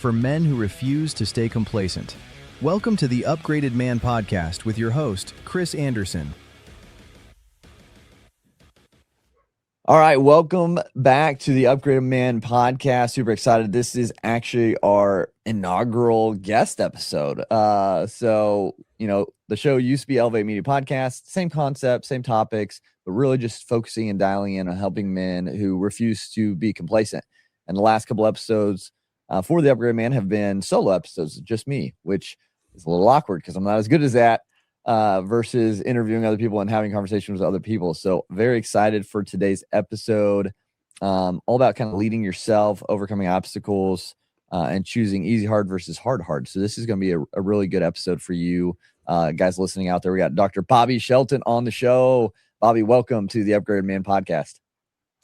for men who refuse to stay complacent. Welcome to the Upgraded Man Podcast with your host, Chris Anderson. All right, welcome back to the Upgraded Man Podcast. Super excited. This is actually our inaugural guest episode. The show used to be Elevate Media Podcast, same concept, same topics, but really just focusing and dialing in on helping men who refuse to be complacent. And the last couple episodes for the Upgraded Man have been solo episodes, just me, which is a little awkward because I'm not as good as that. Versus interviewing other people and having conversations with other people. So very excited for today's episode. All about kind of leading yourself, overcoming obstacles, and choosing easy hard versus hard. So this is going to be a really good episode for you guys listening out there. We got Dr. Bobby Shelton on the show. Bobby, welcome to the Upgraded Man Podcast.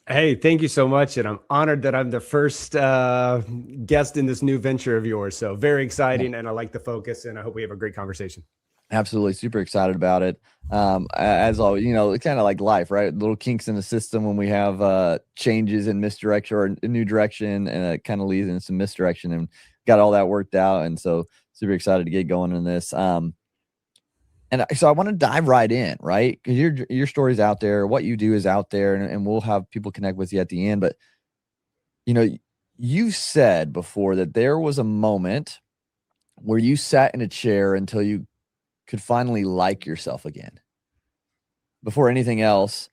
Hey, thank you so much. And I'm honored that I'm the first guest in this new venture of yours. So very exciting. And I like the focus, and I hope we have a great conversation. Absolutely. Super excited about it. As always, it's kind of like life, right? Little kinks in the system when we have changes in misdirection or a new direction, and it kind of leads in some misdirection, and got all that worked out. And so super excited to get going in this. So I want to dive right in, right? Because your story's out there, what you do is out there, and we'll have people connect with you at the end. But, you said before that there was a moment where you sat in a chair until you could finally like yourself again. Before anything else,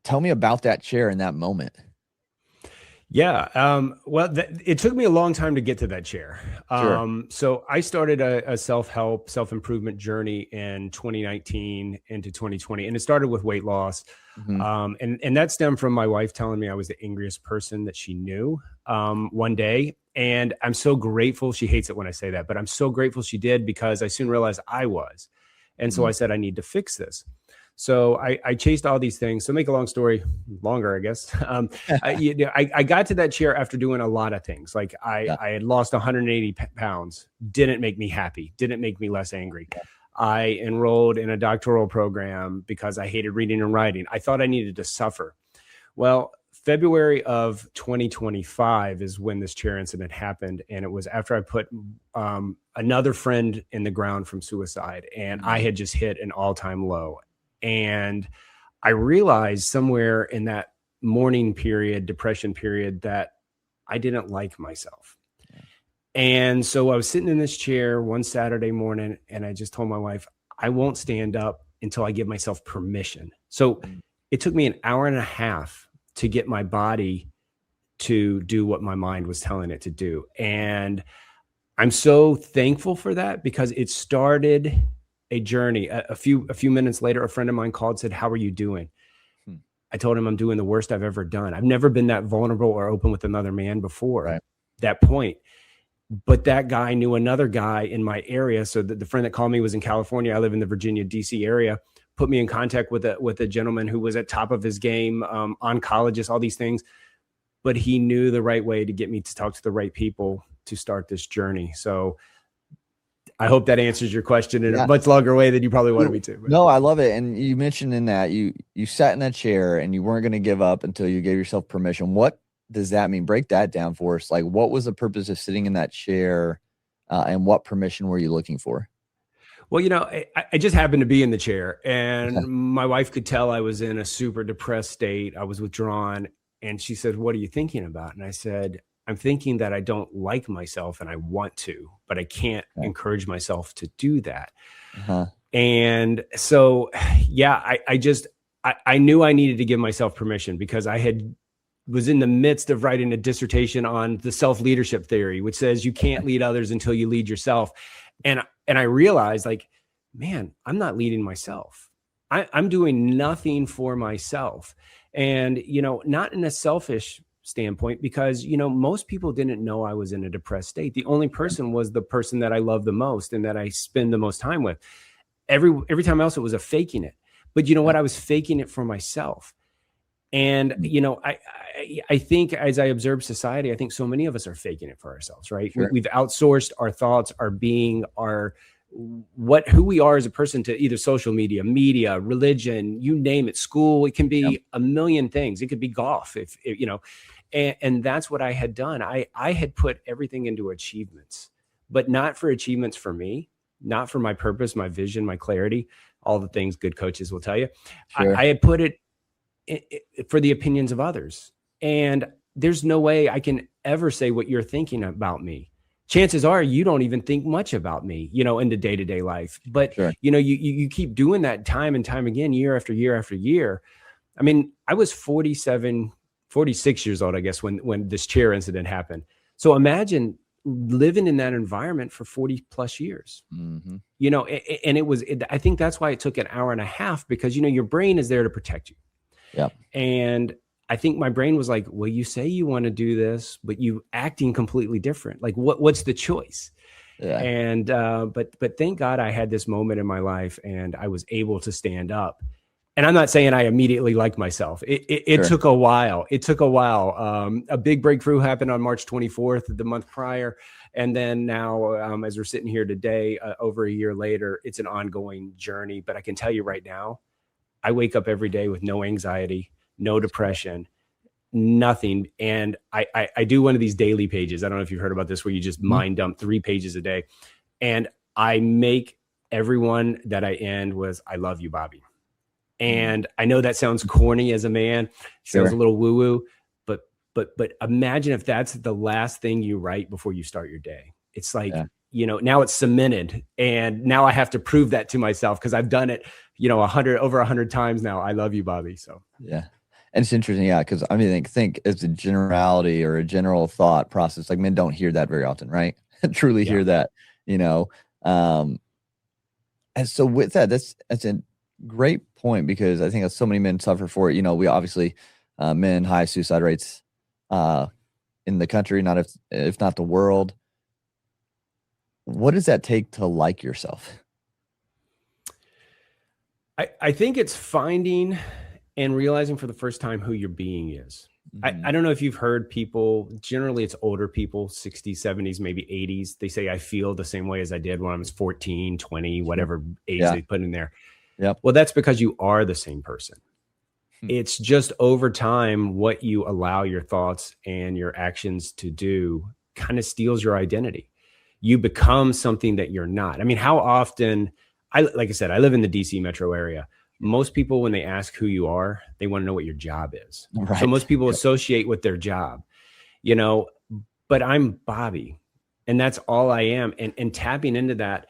tell me about that chair in that moment. Yeah. It took me a long time to get to that chair. Sure. So I started a self-help, self-improvement journey in 2019 into 2020, and it started with weight loss. Mm-hmm. And that stemmed from my wife telling me I was the angriest person that she knew one day. And I'm so grateful. She hates it when I say that, but I'm so grateful she did, because I soon realized I was. And so I said, I need to fix this. So I chased all these things. So make a long story longer, I guess. I got to that chair after doing a lot of things. I had lost 180 pounds. Didn't make me happy. Didn't make me less angry. I enrolled in a doctoral program because I hated reading and writing. I thought I needed to suffer. Well, February of 2025 is when this chair incident happened. And it was after I put another friend in the ground from suicide. And I had just hit an all-time low. And I realized somewhere in that mourning period, depression period, that I didn't like myself. And so I was sitting in this chair one Saturday morning, and I just told my wife, I won't stand up until I give myself permission. So it took me an hour and a half to get my body to do what my mind was telling it to do. And I'm so thankful for that, because it started a journey. A few minutes later, a friend of mine called, said, "How are you doing?" I told him I'm doing the worst I've ever done. I've never been that vulnerable or open with another man before that point. But that guy knew another guy in my area. So the friend that called me was in California. I live in the Virginia, DC area. Put me in contact with a gentleman who was at top of his game, oncologist, all these things. But he knew the right way to get me to talk to the right people to start this journey. So I hope that answers your question in a much longer way than you probably wanted me to. But. No, I love it. And you mentioned in that you sat in that chair and you weren't going to give up until you gave yourself permission. What does that mean? Break that down for us. What was the purpose of sitting in that chair, and what permission were you looking for? Well, I just happened to be in the chair, and my wife could tell I was in a super depressed state. I was withdrawn, and she said, "What are you thinking about?" And I said, "I'm thinking that I don't like myself and I want to, but I can't encourage myself to do that." And so, I knew I needed to give myself permission, because I was in the midst of writing a dissertation on the self-leadership theory, which says you can't lead others until you lead yourself. And I realized, man, I'm not leading myself. I'm doing nothing for myself. And, not in a selfish standpoint, because, most people didn't know I was in a depressed state. The only person was the person that I love the most and that I spend the most time with. Every time else, it was a faking it. But you know what? I was faking it for myself. And, I think as I observe society, I think so many of us are faking it for ourselves, right? Sure. We've outsourced our thoughts, our being, who we are as a person to either social media, religion, you name it, school. It can be a million things. It could be golf, And that's what I had done. I had put everything into achievements, but not for achievements for me, not for my purpose, my vision, my clarity, all the things good coaches will tell you. Sure. I had put it for the opinions of others. And there's no way I can ever say what you're thinking about me. Chances are you don't even think much about me, in the day-to-day life. But, Sure. You keep doing that time and time again, year after year after year. I mean, I was 46 years old, I guess, when this chair incident happened. So imagine living in that environment for 40 plus years, Mm-hmm. And I think that's why it took an hour and a half, because, your brain is there to protect you. Yeah. And I think my brain was like, well, you say you want to do this, but you acting completely different. Like what's the choice? Yeah. And, but thank God I had this moment in my life and I was able to stand up. And I'm not saying I immediately liked myself. It Sure. took a while. A big breakthrough happened on March 24th, the month prior. And then now, as we're sitting here today, over a year later, it's an ongoing journey. But I can tell you right now, I wake up every day with no anxiety, no depression, nothing. And I do one of these daily pages. I don't know if you've heard about this, where you just mind dump 3 pages a day. And I make everyone that I end with, I love you, Bobby. And I know that sounds corny as a man, sounds a little woo-woo, but imagine if that's the last thing you write before you start your day. It's like, now it's cemented, and now I have to prove that to myself, because I've done it, over 100 times now. I love you, Bobby. So yeah. And it's interesting, because I mean, think it's a generality or a general thought process. Like, men don't hear that very often, right? Truly hear that, and so with that, that's a great point, because I think that so many men suffer for it. We obviously, men, high suicide rates in the country, if not the world. What does that take to like yourself? I think it's finding and realizing for the first time who your being is. I don't know if you've heard people, generally it's older people, 60s, 70s, maybe 80s. They say, I feel the same way as I did when I was 14, 20, whatever age they put in there. Yep. Well, that's because you are the same person. It's just over time, what you allow your thoughts and your actions to do kind of steals your identity. You become something that you're not. I mean, how often, like I said, I live in the DC metro area. Most people, when they ask who you are, they want to know what your job is. Right. So most people associate with their job, but I'm Bobby, and that's all I am. And tapping into that,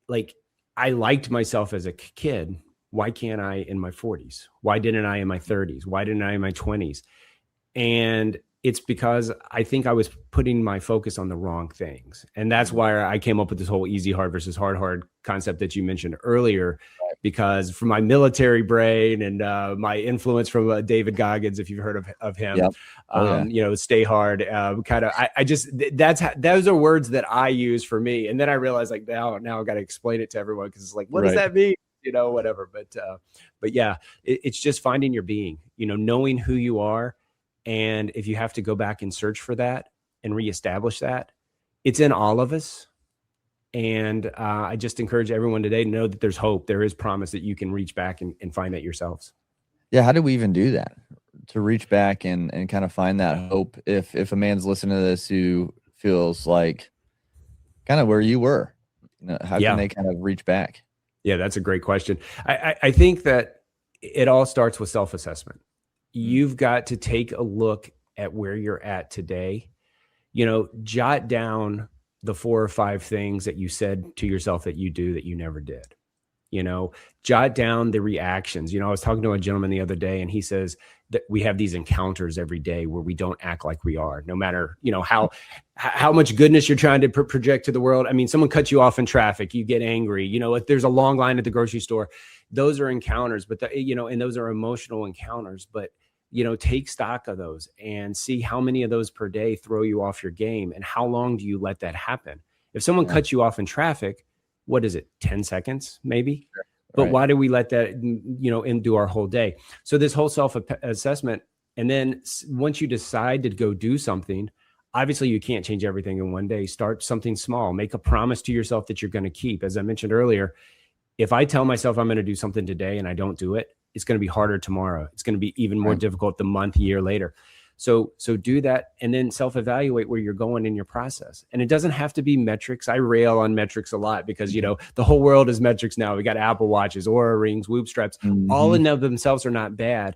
like, I liked myself as a kid. Why can't I in my 40s? Why didn't I in my 30s? Why didn't I in my 20s? And it's because I think I was putting my focus on the wrong things. And that's why I came up with this whole easy, hard versus hard concept that you mentioned earlier, because from my military brain and my influence from David Goggins, if you've heard of him, stay hard, those are words that I use for me. And then I realized, like, now I got to explain it to everyone, because it's like, what does that mean? Whatever. But yeah, it's just finding your being, knowing who you are. And if you have to go back and search for that and reestablish that, it's in all of us. And I just encourage everyone today to know that there's hope. There is promise that you can reach back and find that yourselves. Yeah. How do we even do that, to reach back and kind of find that hope? If a man's listening to this who feels like kind of where you were, how can they kind of reach back? Yeah, that's a great question. I think that it all starts with self-assessment. You've got to take a look at where you're at today. Jot down the 4 or 5 things that you said to yourself that you do that you never did. Jot down the reactions. I was talking to a gentleman the other day, and he says that we have these encounters every day where we don't act like we are, no matter, how much goodness you're trying to project to the world. I mean, someone cuts you off in traffic, you get angry, if there's a long line at the grocery store, those are encounters, but and those are emotional encounters, but take stock of those and see how many of those per day throw you off your game, and how long do you let that happen? If someone cuts you off in traffic, what is it? 10 seconds, maybe? Sure. But why do we let that, into our whole day? So this whole self-assessment, and then once you decide to go do something, obviously you can't change everything in one day. Start something small. Make a promise to yourself that you're going to keep. As I mentioned earlier, if I tell myself I'm going to do something today and I don't do it, it's going to be harder tomorrow. It's going to be even more difficult the month, year later. So do that, and then self-evaluate where you're going in your process. And it doesn't have to be metrics. I rail on metrics a lot because, the whole world is metrics now. We got Apple Watches, Oura Rings, Whoop straps. All in of themselves are not bad.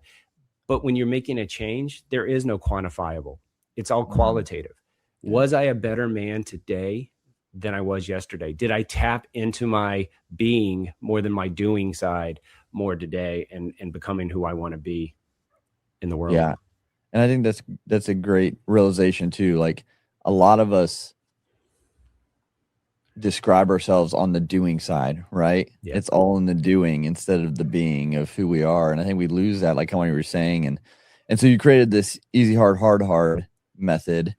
But when you're making a change, there is no quantifiable. It's all qualitative. Was I a better man today than I was yesterday? Did I tap into my being more than my doing side more today and becoming who I want to be in the world? Yeah. And I think that's a great realization too. Like, a lot of us describe ourselves on the doing side, right? Yeah. It's all in the doing instead of the being of who we are. And I think we lose that, like how you were saying. And so you created this easy, hard method.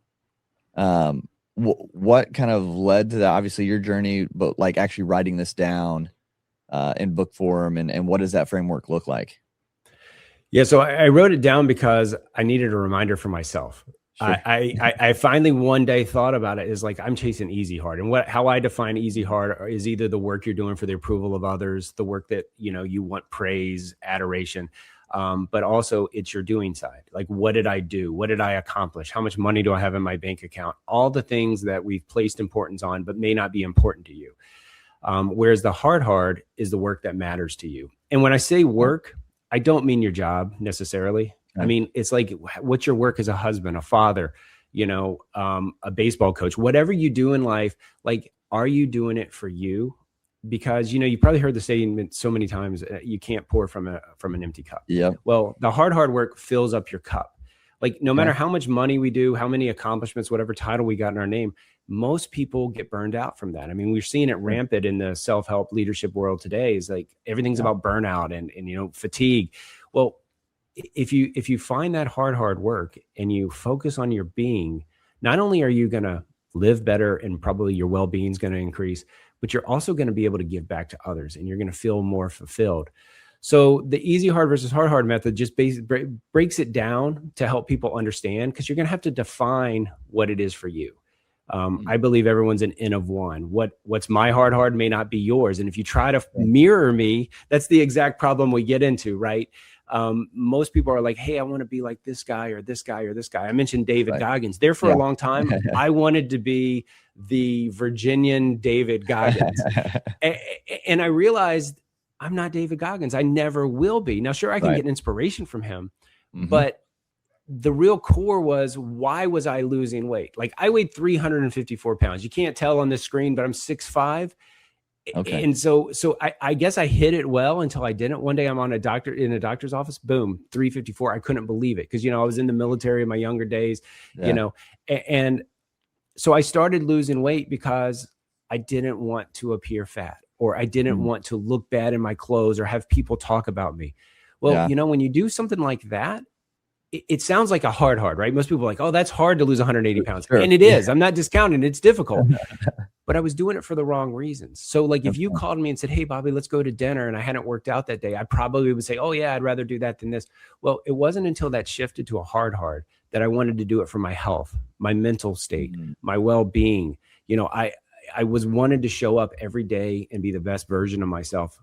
What kind of led to that? Obviously your journey, but like actually writing this down in book form, and what does that framework look like? Yeah, so I wrote it down because I needed a reminder for myself. Sure. I finally one day thought about it is like, I'm chasing easy hard. And how I define easy hard is either the work you're doing for the approval of others, the work that, you want praise, adoration, but also it's your doing side. Like, what did I do? What did I accomplish? How much money do I have in my bank account? All the things that we've placed importance on, but may not be important to you. Whereas the hard is the work that matters to you. And when I say work, I don't mean your job necessarily. I mean, it's like, what's your work as a husband, a father, a baseball coach, whatever you do in life, like, are you doing it for you? Because, you probably heard the statement so many times, you can't pour from an empty cup. Yeah. Well, the hard work fills up your cup. Like, no matter how much money we do, how many accomplishments, whatever title we got in our name, most people get burned out from that. I mean, we're seeing it rampant in the self-help leadership world today. Is like, everything's about burnout and fatigue. Well, if you find that hard work and you focus on your being, not only are you going to live better and probably your well-being is going to increase, but you're also going to be able to give back to others and you're going to feel more fulfilled. So the easy hard versus hard method just breaks it down to help people understand, because you're going to have to define what it is for you. I believe everyone's an N of one. What's my hard may not be yours. And if you try to mirror me, that's the exact problem we get into, right? Most people are like, hey, I want to be like this guy or this guy or this guy. I mentioned David Goggins. There for a long time, I wanted to be the Virginian David Goggins. And I realized I'm not David Goggins. I never will be. Now, sure, I can get inspiration from him, but the real core was, why was I losing weight? Like, I weighed 354 pounds. You can't tell on this screen, but I'm 6'5". Okay. And so I guess I hit it well until I didn't. One day I'm in a doctor's office, boom, 354. I couldn't believe it. Cause I was in the military in my younger days, and so I started losing weight because I didn't want to appear fat, or I didn't want to look bad in my clothes or have people talk about me. Well, when you do something like that, it sounds like a hard, right? Most people are like, oh, that's hard to lose 180 pounds. Sure. And it is. I'm not discounting. It's difficult. But I was doing it for the wrong reasons. So like, if you called me and said, hey, Bobby, let's go to dinner, and I hadn't worked out that day, I probably would say, oh yeah, I'd rather do that than this. Well, it wasn't until that shifted to a hard that I wanted to do it for my health, my mental state, my well-being. I wanted to show up every day and be the best version of myself.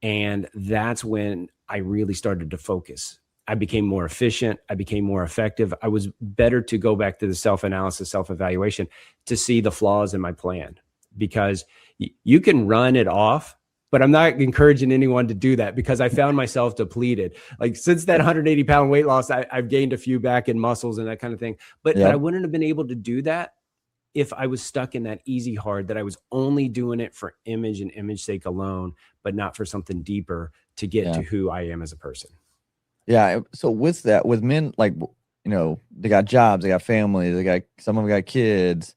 And that's when I really started to focus. I became more efficient. I became more effective. I was better to go back to the self-analysis, self-evaluation to see the flaws in my plan, because you can run it off, but I'm not encouraging anyone to do that, because I found myself depleted. Like, since that 180 pound weight loss, I've gained a few back in muscles and that kind of thing. But I wouldn't have been able to do that if I was stuck in that easy hard, that I was only doing it for image and image sake alone, but not for something deeper to get to who I am as a person. Yeah. So with that, with men, like, they got jobs, they got families, some of them got kids.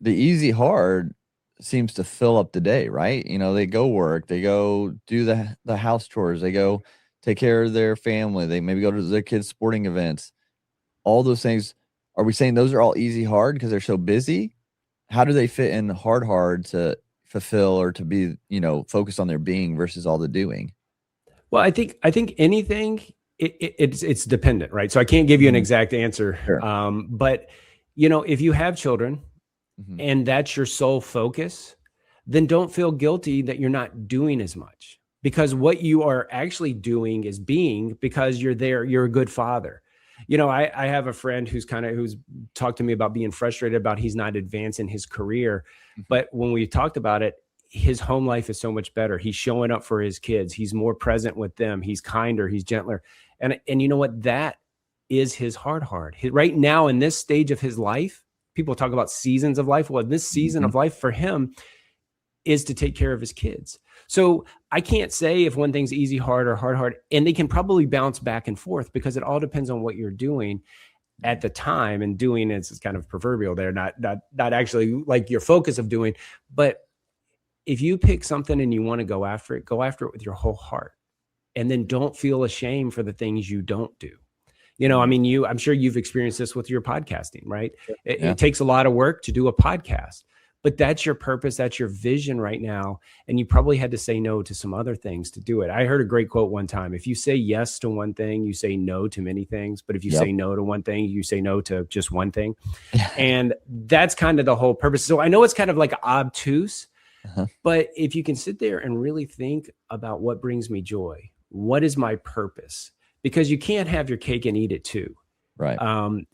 The easy hard seems to fill up the day, right? They go work, they go do the house chores, they go take care of their family, they maybe go to their kids' sporting events. All those things. Are we saying those are all easy hard because they're so busy? How do they fit in hard to fulfill or to be, focused on their being versus all the doing? Well, I think anything, it's dependent, right? So I can't give you an exact answer. Sure. But if you have children and that's your sole focus, then don't feel guilty that you're not doing as much, because what you are actually doing is being, because you're there, you're a good father. I have a friend who's talked to me about being frustrated about he's not advancing his career. But when we talked about it, his home life is so much better. He's showing up for his kids. He's more present with them. He's kinder. He's gentler. And you know what? That is his hard. Right now in this stage of his life, people talk about seasons of life. Well, this season of life for him is to take care of his kids. So I can't say if one thing's easy, hard, or hard, and they can probably bounce back and forth because it all depends on what you're doing at the time. And doing is kind of proverbial there, not actually like your focus of doing. But if you pick something and you want to go after it with your whole heart, and then don't feel ashamed for the things you don't do. I'm sure you've experienced this with your podcasting, right? It takes a lot of work to do a podcast, but that's your purpose. That's your vision right now. And you probably had to say no to some other things to do it. I heard a great quote one time. If you say yes to one thing, you say no to many things. But if you say no to one thing, you say no to just one thing. And that's kind of the whole purpose. So I know it's kind of like obtuse, but if you can sit there and really think about what brings me joy, what is my purpose? Because you can't have your cake and eat it too. Right.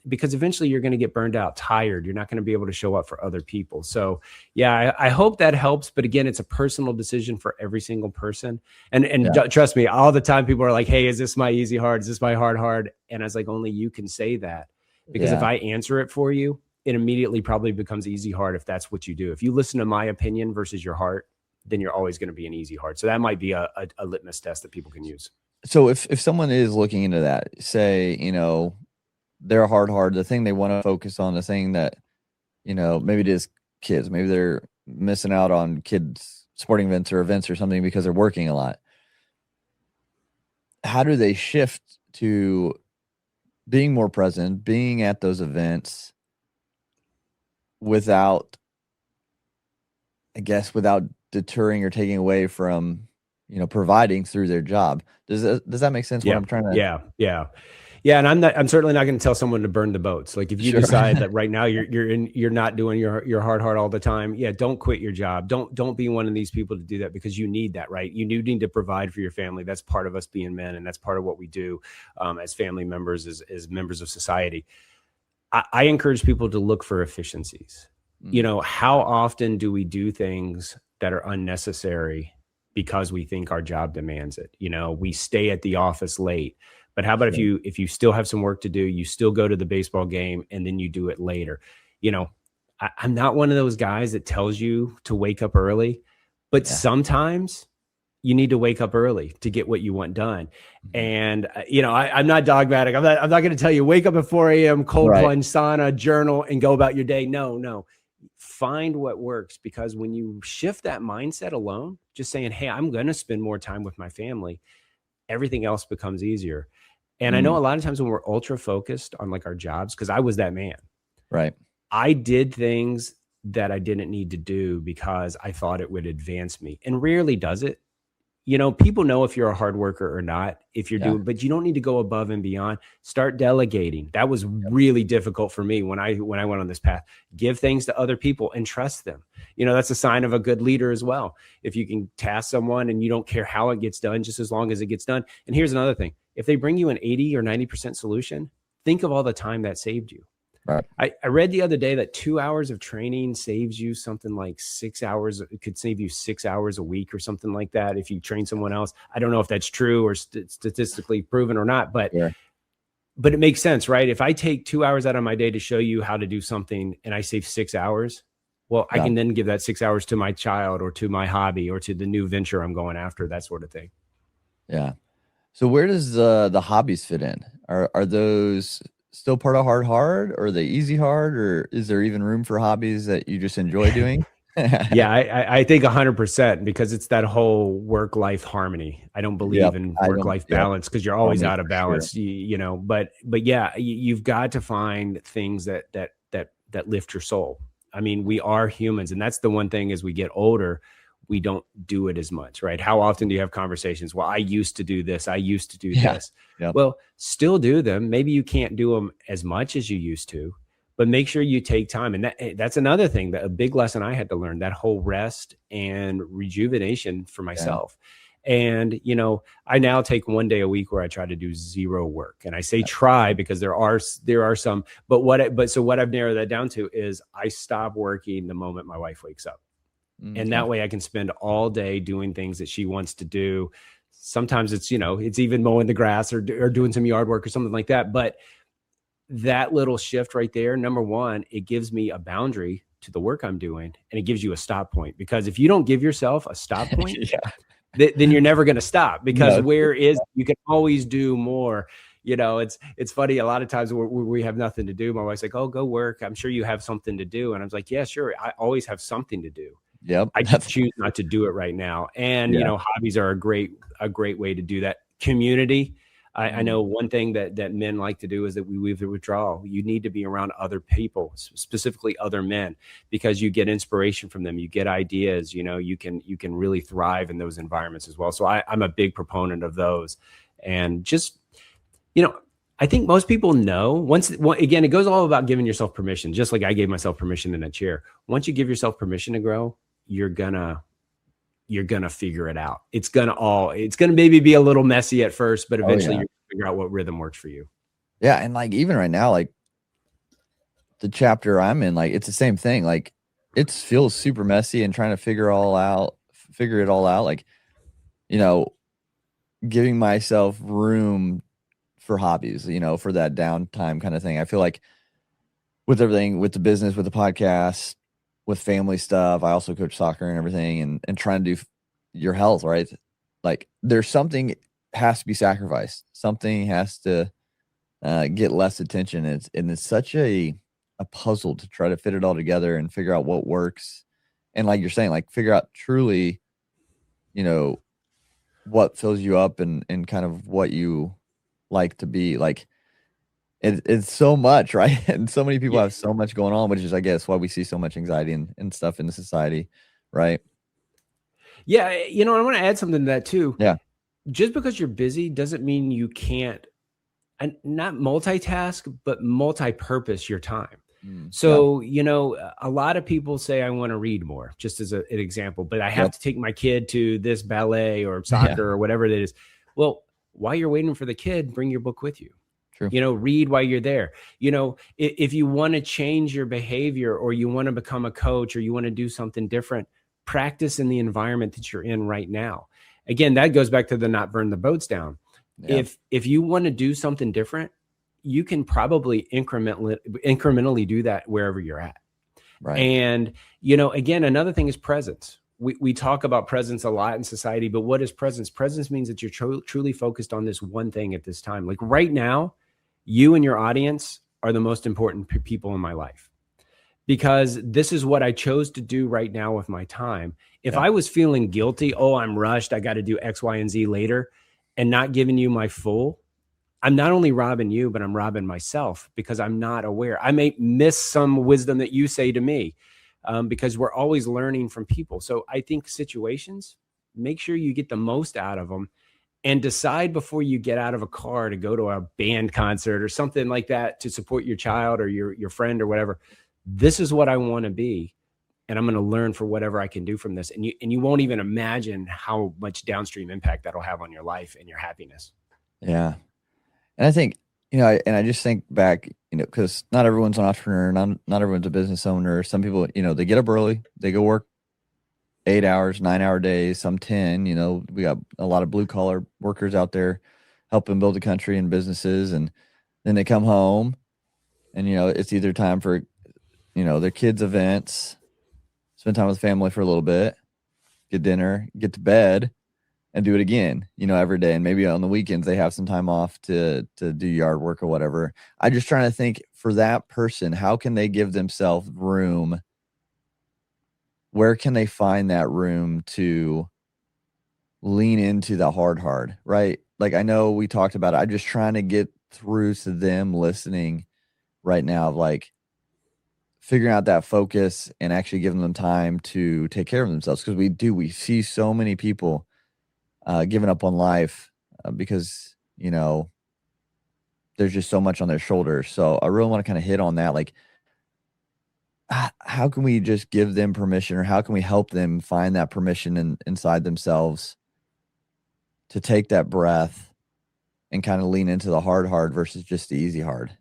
Because eventually you're going to get burned out, tired. You're not going to be able to show up for other people. So yeah, I hope that helps. But again, it's a personal decision for every single person. And trust me, all the time people are like, hey, is this my easy hard? Is this my hard? And I was like, only you can say that. Because if I answer it for you, it immediately probably becomes easy hard if that's what you do. If you listen to my opinion versus your heart, then you're always going to be an easy hard. So that might be a litmus test that people can use. So if someone is looking into that, say, they're hard, the thing they want to focus on, the thing that, maybe it is kids, maybe they're missing out on kids' sporting events or something because they're working a lot. How do they shift to being more present, being at those events without deterring or taking away from, providing through their job? Does that make sense? What I'm trying to. Yeah. And I'm certainly not going to tell someone to burn the boats. Like if you decide that right now you're not doing your hard all the time. Yeah. Don't quit your job. Don't be one of these people to do that because you need that, right? You do need to provide for your family. That's part of us being men. And that's part of what we do as family members, as members of society. I encourage people to look for efficiencies. How often do we do things that are unnecessary because we think our job demands it? We stay at the office late. But how about if you still have some work to do, you still go to the baseball game and then you do it later? I'm not one of those guys that tells you to wake up early, but sometimes you need to wake up early to get what you want done. And, I'm not dogmatic. I'm not going to tell you wake up at 4 a.m., cold plunge, sauna, journal, and go about your day. No. Find what works, because when you shift that mindset alone, just saying, hey, I'm going to spend more time with my family, everything else becomes easier. And I know a lot of times when we're ultra focused on like our jobs, because I was that man. Right. I did things that I didn't need to do because I thought it would advance me. And rarely does it. People know if you're a hard worker or not, if you're doing, but you don't need to go above and beyond. Start delegating. That was really difficult for me when I went on this path. Give things to other people and trust them. That's a sign of a good leader as well. If you can task someone and you don't care how it gets done, just as long as it gets done. And here's another thing. If they bring you an 80 or 90% solution, think of all the time that saved you. Right. I read the other day that 2 hours of training saves you something like 6 hours. It could save you 6 hours a week or something like that if you train someone else. I don't know if that's true or statistically proven or not, but it makes sense, right? If I take 2 hours out of my day to show you how to do something and I save 6 hours, well, I can then give that 6 hours to my child or to my hobby or to the new venture I'm going after, that sort of thing. Yeah. So where does the hobbies fit in? Are those still part of hard, or are they easy hard, or is there even room for hobbies that you just enjoy doing? Yeah, I think 100%, because it's that whole work-life harmony. I don't believe in work-life balance, because you're always out of balance, but yeah, you've got to find things that lift your soul. I mean, we are humans, and that's the one thing as we get older, we don't do it as much, right? How often do you have conversations? Well, I used to do this. I used to do this. Yep. Well, still do them. Maybe you can't do them as much as you used to, but make sure you take time. And that's another thing, that a big lesson I had to learn, that whole rest and rejuvenation for myself. And, I now take one day a week where I try to do zero work. And I say try because there are some, so what I've narrowed that down to is I stop working the moment my wife wakes up. And that way I can spend all day doing things that she wants to do. Sometimes it's, it's even mowing the grass or doing some yard work or something like that. But that little shift right there, number one, it gives me a boundary to the work I'm doing, and it gives you a stop point. Because if you don't give yourself a stop point, then you're never going to stop, because you can always do more. It's funny. A lot of times we have nothing to do. My wife's like, "Oh, go work. I'm sure you have something to do." And I was like, "Yeah, sure. I always have something to do. Yep. I just choose not to do it right now." And, hobbies are a great way to do that. Community. I know one thing that men like to do is that we leave the withdrawal. You need to be around other people, specifically other men, because you get inspiration from them. You get ideas, you can really thrive in those environments as well. So I'm a big proponent of those. And just, I think most people know again, it goes all about giving yourself permission. Just like I gave myself permission in that chair. Once you give yourself permission to grow, you're gonna figure it out. It's gonna maybe be a little messy at first, but eventually you're gonna figure out what rhythm works for you. Yeah. And like, even right now, like the chapter I'm in, like, it's the same thing. Like, it feels super messy and trying to figure it all out. Like, giving myself room for hobbies, for that downtime kind of thing. I feel like with everything, with the business, with the podcast, with family stuff, I also coach soccer and everything, and trying to do your health, right? Like, there's something has to be sacrificed. Something has to get less attention. It's such a puzzle to try to fit it all together and figure out what works. And like you're saying, like, figure out truly, what fills you up and kind of what you like to be. Like, it's so much, right? And so many people have so much going on, which is, I guess, why we see so much anxiety and stuff in the society, right? Yeah. I want to add something to that too. Yeah. Just because you're busy doesn't mean you can't, and not multitask, but multi-purpose your time. So, a lot of people say, I want to read more, just as an example, but I have to take my kid to this ballet or soccer or whatever it is. Well, while you're waiting for the kid, bring your book with you. True. Read while you're there. If you want to change your behavior, or you want to become a coach, or you want to do something different, practice in the environment that you're in right now. Again, that goes back to the not burn the boats down. Yeah. If you want to do something different, you can probably incrementally do that wherever you're at. Right. And, again, another thing is presence. We talk about presence a lot in society, but what is presence? Presence means that you're truly focused on this one thing at this time. Like right now, you and your audience are the most important people in my life, because this is what I chose to do right now with my time. If I was feeling guilty, I'm rushed, I got to do X, Y, and Z later, and not giving you my full, I'm not only robbing you, but I'm robbing myself, because I'm not aware. I may miss some wisdom that you say to me, because we're always learning from people. So I think situations, make sure you get the most out of them, and decide before you get out of a car to go to a band concert or something like that to support your child or your friend or whatever. This is what I want to be, and I'm going to learn for whatever I can do from this. And you won't even imagine how much downstream impact that'll have on your life and your happiness. Yeah. And I think, I just think back, because not everyone's an entrepreneur, not everyone's a business owner. Some people, they get up early, they go work 8 hours, 9-hour days, some 10. We got a lot of blue collar workers out there helping build the country and businesses. And then they come home, and, it's either time for, their kids' events, spend time with family for a little bit, get dinner, get to bed, and do it again, every day. And maybe on the weekends they have some time off to do yard work or whatever. I'm just trying to think, for that person, how can they give themselves room? Where can they find that room to lean into the hard, right? Like, I know we talked about it. I'm just trying to get through to them listening right now, of like figuring out that focus and actually giving them time to take care of themselves. Because we see so many people giving up on life because, there's just so much on their shoulders. So I really want to kind of hit on that. Like, how can we just give them permission, or how can we help them find that permission inside themselves to take that breath and kind of lean into the hard versus just the easy hard?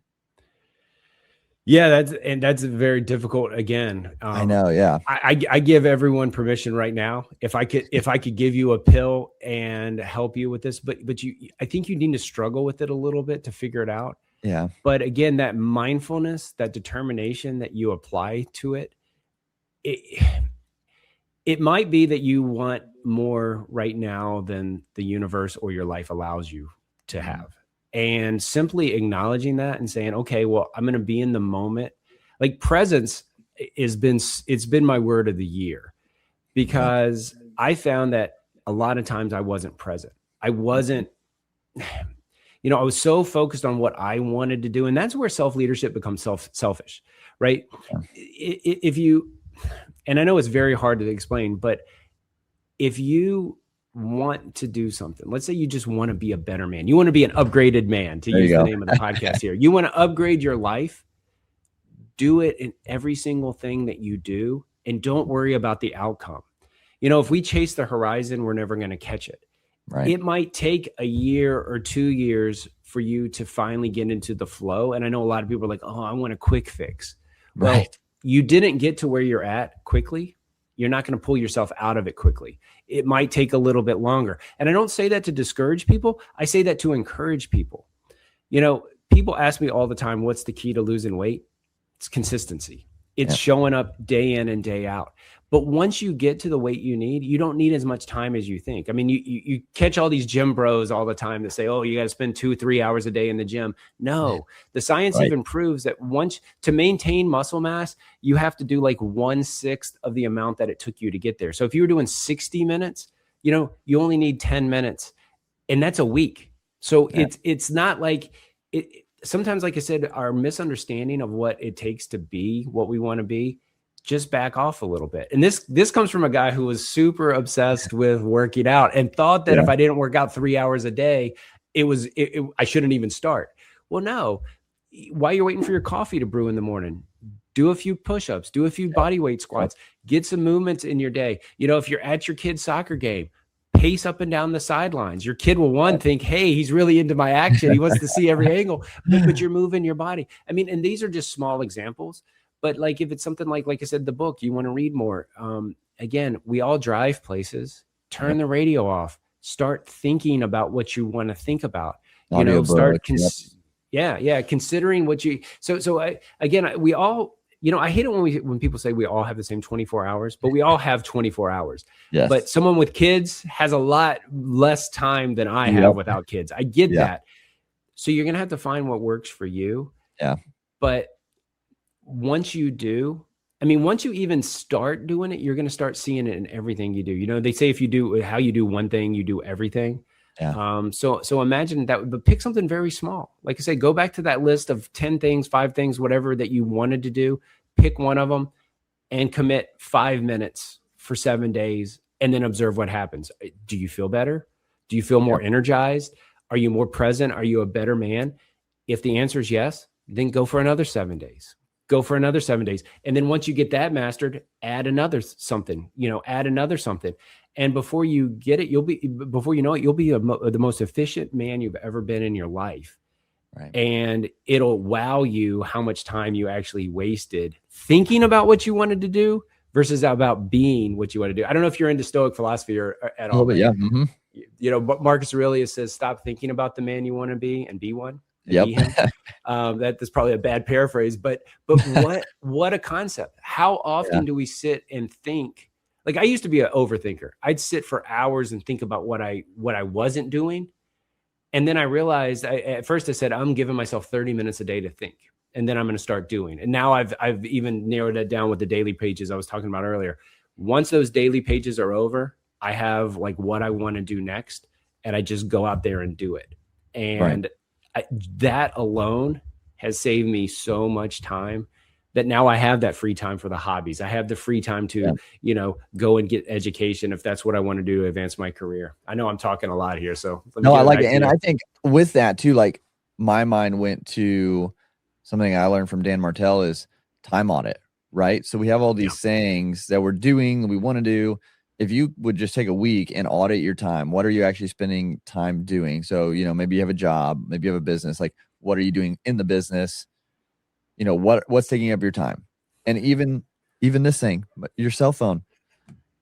Yeah, that's very difficult. Again, I know. Yeah. I give everyone permission right now. If I could give you a pill and help you with this, but I think you need to struggle with it a little bit to figure it out. Yeah. But again, that mindfulness, that determination that you apply to it, it might be that you want more right now than the universe or your life allows you to have. And simply acknowledging that and saying, okay, well, I'm going to be in the moment. Like presence it's been my word of the year, because I found that a lot of times I wasn't present. I wasn't, I was so focused on what I wanted to do. And that's where self-leadership becomes selfish, right? If you, and I know it's very hard to explain, but if you want to do something, let's say you just want to be a better man, you want to be an upgraded man, to use the name of the podcast here, you want to upgrade your life, do it in every single thing that you do, and don't worry about the outcome. If we chase the horizon, we're never going to catch it. Right. It might take a year or 2 years for you to finally get into the flow. And I know a lot of people are like, oh, I want a quick fix. Right. Well, you didn't get to where you're at quickly. You're not going to pull yourself out of it quickly. It might take a little bit longer. And I don't say that to discourage people. I say that to encourage people. People ask me all the time, what's the key to losing weight? It's consistency. It's showing up day in and day out. But once you get to the weight you need, you don't need as much time as you think. I mean, you catch all these gym bros all the time that say, oh, you got to spend 2-3 hours a day in the gym. No, the science even proves that once to maintain muscle mass, you have to do like 1/6 of the amount that it took you to get there. So if you were doing 60 minutes, you only need 10 minutes, and that's a week. So it's not like it. Sometimes, like I said, our misunderstanding of what it takes to be what we want to be, just back off a little bit. And this comes from a guy who was super obsessed with working out and thought that if I didn't work out 3 hours a day, I shouldn't even start. Well, no, while you're waiting for your coffee to brew in the morning, do a few push-ups, do a few body weight squats, get some movements in your day. If you're at your kid's soccer game, pace up and down the sidelines. Your kid will think, hey, he's really into my action. He wants to see every angle, but you're moving your body. I mean, and these are just small examples. But like if it's something like I said, the book, you want to read more. Again, we all drive places. Turn the radio off. Start thinking about what you want to think about. Start considering what you. So we all. I hate it when people say we all have the same 24 hours, but we all have 24 hours. Yes. But someone with kids has a lot less time than I have without kids. I get that. So you're gonna have to find what works for you. Yeah. But once you do, once you even start doing it, you're going to start seeing it in everything you do. They say if you do how you do one thing, you do everything. Yeah. So imagine that, but pick something very small. Like I say, go back to that list of 10 things, 5 things, whatever that you wanted to do. Pick one of them and commit 5 minutes for 7 days, and then observe what happens. Do you feel better? Do you feel more energized? Are you more present? Are you a better man? If the answer is yes, then go for another 7 days. Go for another 7 days. And then once you get that mastered, add another something, add another something. And before you get it, before you know it, you'll be the most efficient man you've ever been in your life. Right. And it'll wow you how much time you actually wasted thinking about what you wanted to do versus about being what you want to do. I don't know if you're into Stoic philosophy or at all. But yeah. Mm-hmm. But Marcus Aurelius says, stop thinking about the man you want to be and be one. Yep. That's probably a bad paraphrase, but what a concept. How often do we sit and think? Like I used to be an overthinker. I'd sit for hours and think about what I wasn't doing. And then I realized at first I said, I'm giving myself 30 minutes a day to think, and then I'm going to start doing. And now I've even narrowed it down with the daily pages I was talking about earlier. Once those daily pages are over, I have like what I want to do next, and I just go out there and do it. And that alone has saved me so much time that now I have that free time for the hobbies. I have the free time to, go and get education if that's what I want to do to advance my career. I know I'm talking a lot here, so no, I like it. And I think with that too, like my mind went to something I learned from Dan Martell is time audit, right? So we have all these things that we're doing, we want to do, if you would just take a week and audit your time, what are you actually spending time doing? So, maybe you have a job, maybe you have a business, like what are you doing in the business? What's taking up your time? And even this thing, your cell phone,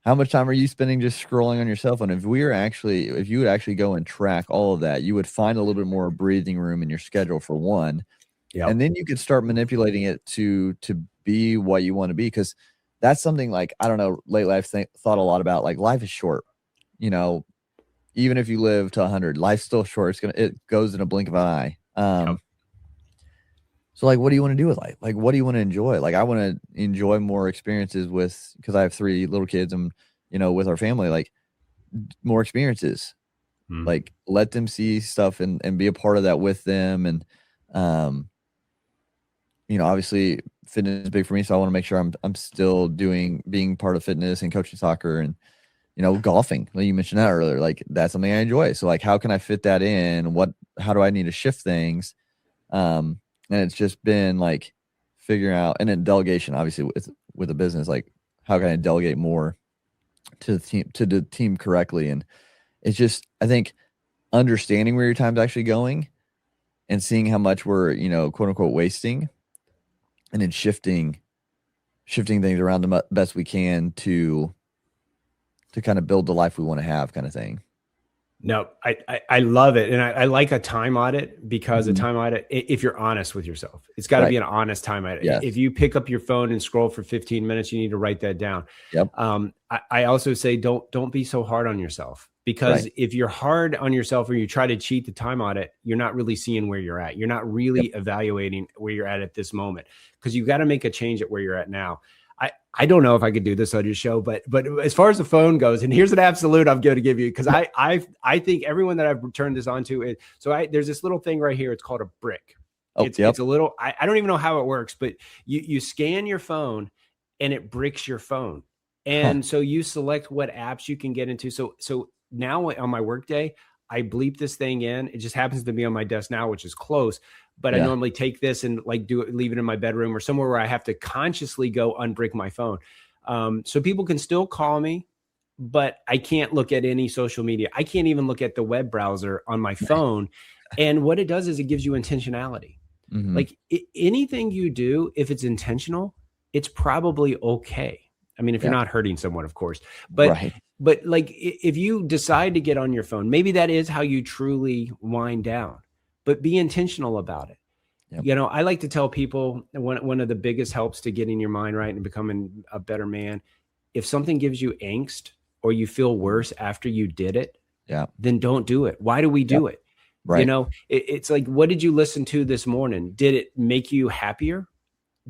how much time are you spending just scrolling on your cell phone? If you would actually go and track all of that, you would find a little bit more breathing room in your schedule for one. Yep. And then you could start manipulating it to be what you want to be. Cause that's something like, I don't know, late life thought a lot about, like life is short, even if you live to 100, life's still short. It goes in a blink of an eye. Yep. So like, what do you want to do with life? Like, what do you want to enjoy? Like, I want to enjoy more experiences because I have 3 little kids and, with our family, like more experiences, like let them see stuff and be a part of that with them. And, obviously fitness is big for me. So I want to make sure I'm still being part of fitness and coaching soccer and, golfing. Like you mentioned that earlier, like that's something I enjoy. So like, how can I fit that in? How do I need to shift things? And it's just been like figuring out, and then delegation, obviously with a business, like how can I delegate more to the team correctly? And it's just, I think understanding where your time's actually going and seeing how much we're, quote unquote wasting, and then shifting things around the best we can to kind of build the life we want to have, kind of thing. No, I love it. And I like a time audit because a time audit, if you're honest with yourself, it's got to be an honest time audit. Yes. If you pick up your phone and scroll for 15 minutes, you need to write that down. Yep. I also say, don't be so hard on yourself, because if you're hard on yourself or you try to cheat the time audit, you're not really seeing where you're at. You're not really evaluating where you're at this moment, because you've got to make a change at where you're at now. I don't know if I could do this on your show, but as far as the phone goes, and here's an absolute I'm going to give you, because I think everyone that I've turned this on to is, there's this little thing right here. It's called a brick. It's a little, I don't even know how it works, but you scan your phone and it bricks your phone. And so you select what apps you can get into. So now on my work day, I bleep this thing in. It just happens to be on my desk now, which is close. But I normally take this and like leave it in my bedroom or somewhere where I have to consciously go unbrick my phone. So people can still call me, but I can't look at any social media. I can't even look at the web browser on my phone. And what it does is it gives you intentionality. Like anything you do, if it's intentional, it's probably okay. I mean, if you're not hurting someone, of course, but like if you decide to get on your phone, maybe that is how you truly wind down, but be intentional about it. I like to tell people one of the biggest helps to getting your mind right and becoming a better man. If something gives you angst or you feel worse after you did it, then don't do it. Why do we do it? Right. It's like, what did you listen to this morning? Did it make you happier?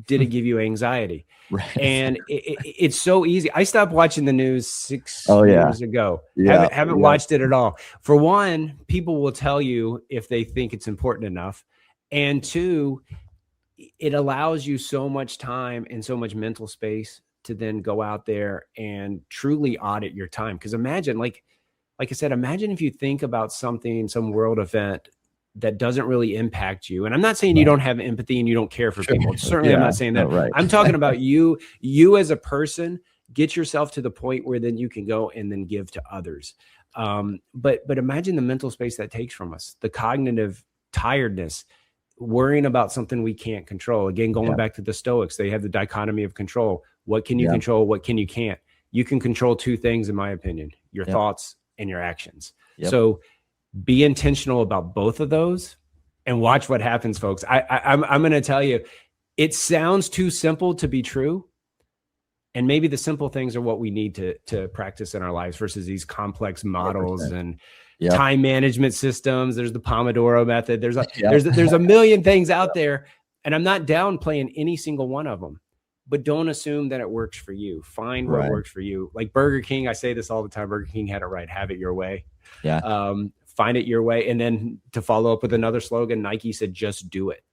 Did it give you anxiety? Right. And it's so easy. I stopped watching the news 6 years ago. Haven't watched it at all. For one, people will tell you if they think it's important enough. And two, it allows you so much time and so much mental space to then go out there and truly audit your time. Because imagine, like I said, imagine if you think about something, some world event that doesn't really impact you. And I'm not saying you don't have empathy and you don't care for people. Certainly, I'm not saying that. I'm talking about you as a person. Get yourself to the point where then you can go and then give to others. But imagine the mental space that takes from us, the cognitive tiredness, worrying about something we can't control. Again, going back to the Stoics, they have the dichotomy of control. What can you control? What can you can't? You can control 2 things, in my opinion, your thoughts and your actions. So be intentional about both of those and watch what happens, folks. I'm going to tell you, it sounds too simple to be true. And maybe the simple things are what we need to practice in our lives versus these complex models 100%. And time management systems. There's the Pomodoro method. There's a million things out there, and I'm not downplaying any single one of them, but don't assume that it works for you. Find what works for you. Like Burger King, I say this all the time. Burger King had it right. Have it your way. Find it your way. And then to follow up with another slogan, Nike said, just do it.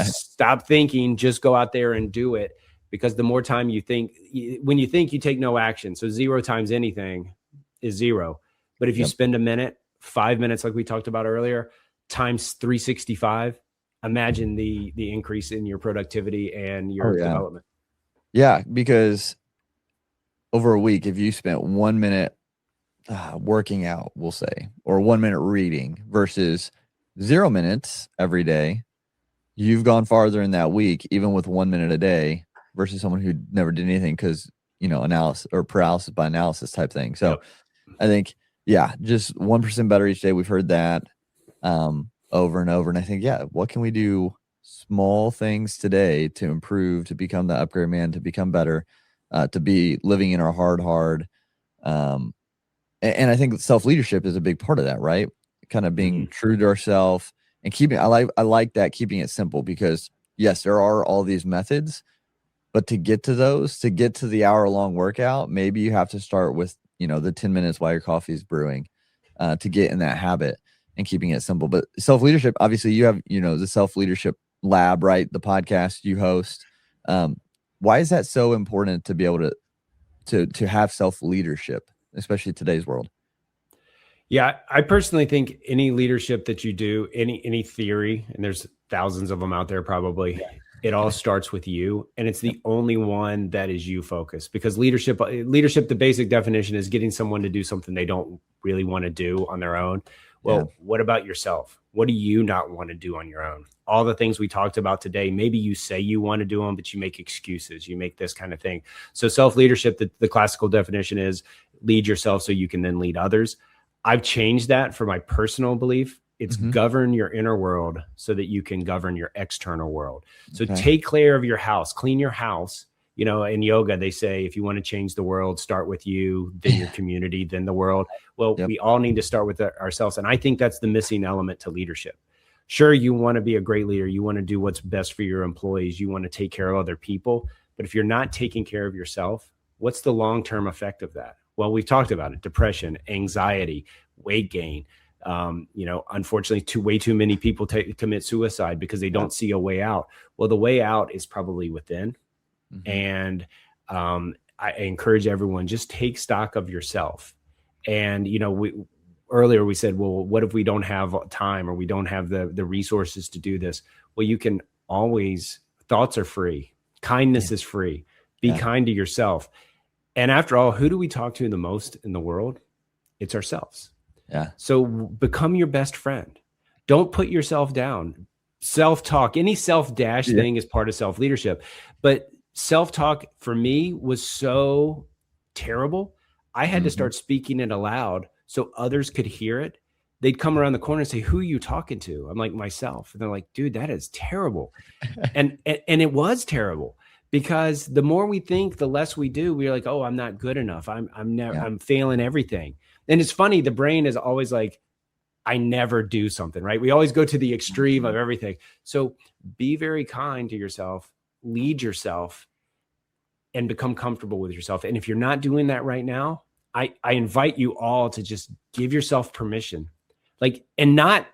Stop thinking, just go out there and do it. Because the more time you think, when you think, you take no action. So 0 times anything is 0. But if you spend a minute, 5 minutes, like we talked about earlier, times 365, imagine the increase in your productivity and your development. Yeah, because over a week, if you spent 1 minute working out, we'll say, or 1 minute reading versus 0 minutes every day, you've gone farther in that week, even with 1 minute a day, versus someone who never did anything because, analysis or paralysis by analysis type thing. So I think, just 1% better each day. We've heard that over and over. And I think, what can we do? Small things today to improve, to become the upgrade man, to become better, to be living in our hard. And I think self-leadership is a big part of that, right? Kind of being true to ourselves and keeping, I like that, keeping it simple, because yes, there are all these methods, but to get to the hour-long workout, maybe you have to start with, the 10 minutes while your coffee is brewing, to get in that habit and keeping it simple. But self-leadership, obviously you have, the self-leadership lab, right? The podcast you host. Why is that so important to be able to have self-leadership, especially today's world? Yeah, I personally think any leadership that you do, any theory, and there's thousands of them out there probably, it all starts with you. And it's the only one that is you focused, because leadership, the basic definition is getting someone to do something they don't really want to do on their own. Well, what about yourself? What do you not want to do on your own? All the things we talked about today, maybe you say you want to do them, but you make excuses, you make this kind of thing. So self-leadership, the classical definition is lead yourself so you can then lead others. I've changed that for my personal belief. It's govern your inner world so that you can govern your external world. So take care of your house, clean your house. In yoga, they say, if you want to change the world, start with you, then your community, then the world. Well, we all need to start with ourselves. And I think that's the missing element to leadership. Sure, you want to be a great leader. You want to do what's best for your employees. You want to take care of other people. But if you're not taking care of yourself, what's the long-term effect of that? Well, we've talked about it: depression, anxiety, weight gain. Unfortunately, way too many people commit suicide because they don't see a way out. Well, the way out is probably within. And I encourage everyone, just take stock of yourself. And, earlier we said, well, what if we don't have time or we don't have the resources to do this? Well, you can always, thoughts are free. Kindness is free. Be kind to yourself. And after all, who do we talk to the most in the world? It's ourselves. Yeah. So become your best friend. Don't put yourself down. Self-talk, any self-dash thing is part of self-leadership. But self-talk for me was so terrible. I had to start speaking it aloud so others could hear it. They'd come around the corner and say, "Who are you talking to?" I'm like, "Myself." And they're like, "Dude, that is terrible." and it was terrible, because the more we think, the less we do. We're like, "Oh, I'm not good enough. I'm failing everything." And it's funny, the brain is always like, I never do something, right? We always go to the extreme of everything. So be very kind to yourself, lead yourself, and become comfortable with yourself. And if you're not doing that right now, I invite you all to just give yourself permission, and not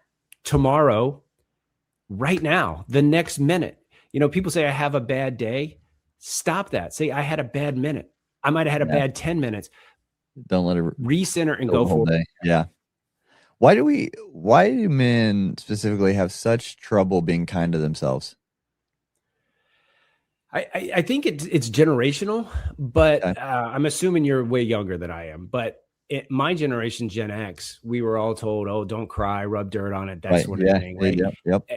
tomorrow, right now, the next minute. People say, I have a bad day. Stop that. Say, I had a bad minute. I might've had a bad 10 minutes. Don't let it recenter and go forward. Yeah. Why do men specifically have such trouble being kind to themselves? I think it's generational, but I'm assuming you're way younger than I am. But my generation, Gen X, we were all told, "Oh, don't cry, rub dirt on it." That's sort of thing. Right? Yep.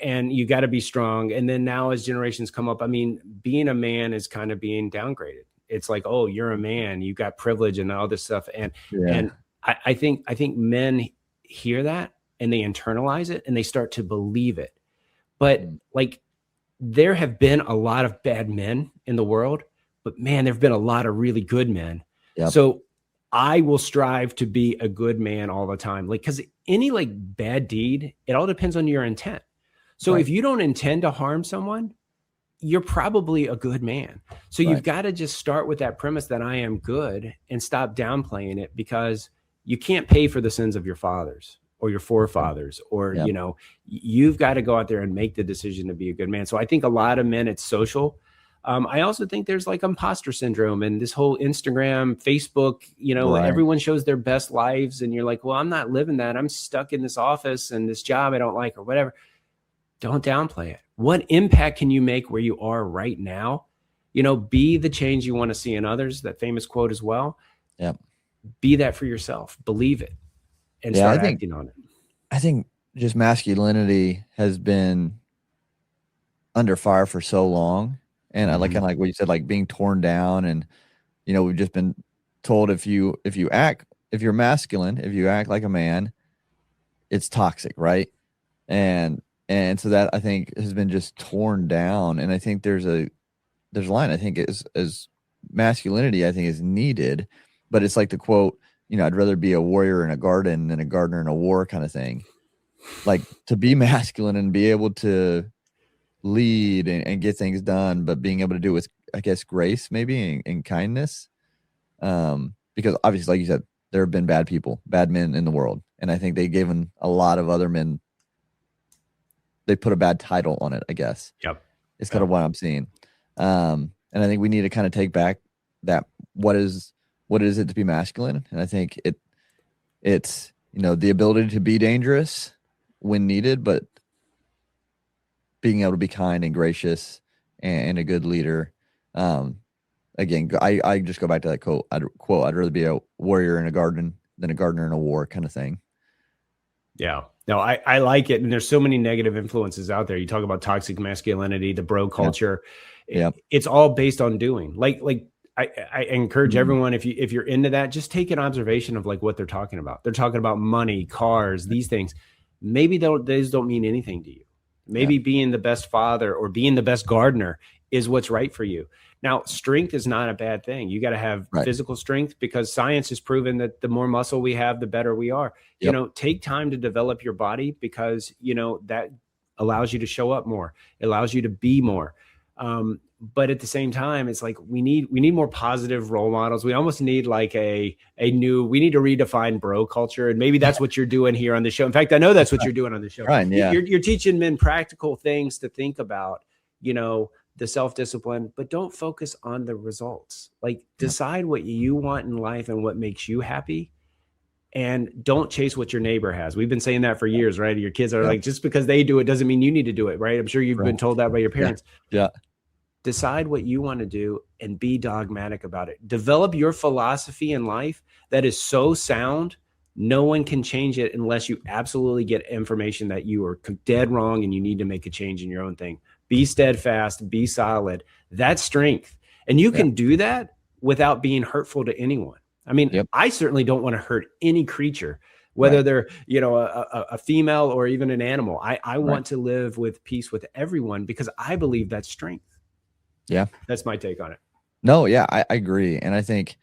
And you got to be strong. And then now, as generations come up, I mean, being a man is kind of being downgraded. It's like, "Oh, you're a man, you got privilege and all this stuff." And I think men hear that and they internalize it and they start to believe it. But there have been a lot of bad men in the world, but man, there've been a lot of really good men. Yep. So I will strive to be a good man all the time. Because any bad deed, it all depends on your intent. So if you don't intend to harm someone, you're probably a good man. So you've got to just start with that premise that I am good and stop downplaying it, because you can't pay for the sins of your fathers or your forefathers, or, you've got to go out there and make the decision to be a good man. So I think a lot of men, it's social. I also think there's imposter syndrome and this whole Instagram, Facebook, everyone shows their best lives. And you're like, well, I'm not living that. I'm stuck in this office and this job I don't like, or whatever. Don't downplay it. What impact can you make where you are right now? Be the change you want to see in others. That famous quote as well. Yeah. Be that for yourself. Believe it and Yeah, start acting on it. I think just masculinity has been under fire for so long. And I like, kind of like what you said, like being torn down. And, we've just been told if you're masculine, if you act like a man, it's toxic. Right. And so that, I think, has been just torn down. And I think there's a line, I think, as masculinity, I think, is needed, but it's like the quote, I'd rather be a warrior in a garden than a gardener in a war kind of thing. Like, to be masculine and be able to lead and get things done, but being able to do it with, I guess, grace maybe and kindness. Because obviously, like you said, there have been bad men in the world. And I think they've given a lot of other men, they put a bad title on it, I guess. Yep. It's kind of what I'm seeing. And I think we need to kind of take back that what is it to be masculine? And I think it's the ability to be dangerous when needed, but being able to be kind and gracious and a good leader. Again, I just go back to that quote. I'd rather be a warrior in a garden than a gardener in a war kind of thing. Yeah. No, I like it. And there's so many negative influences out there. You talk about toxic masculinity, the bro culture. Yeah. It's all based on doing. Like I encourage everyone, if you're into that, just take an observation of like what they're talking about. They're talking about money, cars, these things. Maybe those don't mean anything to you. Maybe being the best father or being the best gardener is what's right for you. Now, strength is not a bad thing. You got to have physical strength, because science has proven that the more muscle we have, the better we are. Take time to develop your body, because, that allows you to show up more. It allows you to be more. But at the same time, it's like we need more positive role models. We almost need like we need to redefine bro culture. And maybe that's what you're doing here on the show. In fact, I know that's what you're doing on the show. Right, yeah. You're teaching men practical things to think about, the self-discipline, but don't focus on the results. Like, decide what you want in life and what makes you happy. And don't chase what your neighbor has. We've been saying that for years, right? Your kids are like, just because they do it doesn't mean you need to do it, right? I'm sure you've been told that by your parents. Yeah. Decide what you want to do and be dogmatic about it. Develop your philosophy in life that is so sound, no one can change it unless you absolutely get information that you are dead wrong and you need to make a change in your own thing. Be steadfast, be solid. That's strength. And you can do that without being hurtful to anyone. I mean, I certainly don't want to hurt any creature, whether they're, a female or even an animal. I want to live with peace with everyone, because I believe that's strength. Yeah. That's my take on it. No, yeah, I agree. And I think,